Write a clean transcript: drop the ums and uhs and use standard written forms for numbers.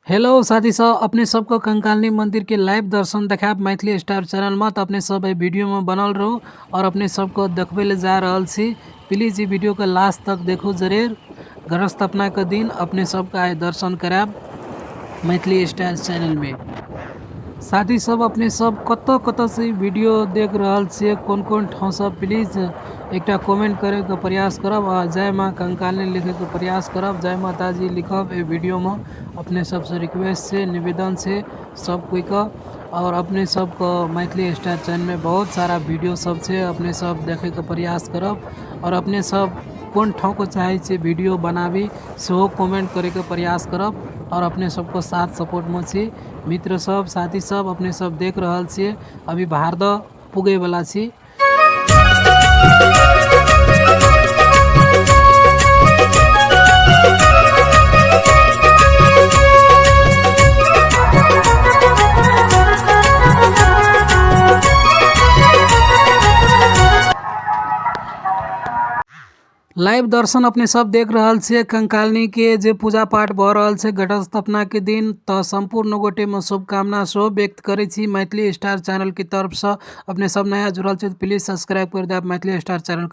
Hello साथी सब, अपने सबको कंकालनी मंदिर के लाइव दर्शन देखाब मैथिली स्टार चैनल में। तो अपने सब वीडियो में बनल रहू और अपने सबको देखबे ले जा रहल छी। प्लीज़ ये वीडियो के लास्ट तक देखू जरूर। गणेश स्थापना के दिन अपने सबका आइ दर्शन कराब मैथिली स्टार चैनल में। साथी सब, अपने सब कत से ई वीडियो देख रहल छियै, कौन कौन ठाव से प्लीज़ एकटा कमेंट करे के प्रयास करब और जय माँ कंकालनी लिखे के प्रयास करब। जय माता जी लिखब ए वीडियो में। अपने सबसे रिक्वेस्ट से, निवेदन से सब कोई का। और अपने सब को मैथिली स्टार चैनल में बहुत सारा वीडियो सब है, अपने सब देखे के प्रयास करब। और अपने सब कौन ठाव को चाहे छे वीडियो बनाबी सेहो कमेंट करे के प्रयास करब। और अपने सबको साथ सपोर्ट में छी मित्र सब, साथी सब। अपने सब देख रहल छियै, अभी भारदा पुगे वाला छी। लाइव दर्शन अपने सब देख रहल छियै कंकालनी के जे पूजा पाठ भ रहल छै घट स्थापना के दिन। तो संपूर्ण गोटे में शुभकामना सेहो व्यक्त करे छी मैथिली स्टार चैनल की तरफ से। अपने सब नया जुड़ल छै प्लीज सब्सक्राइब कर देब मैथिली स्टार चैनल।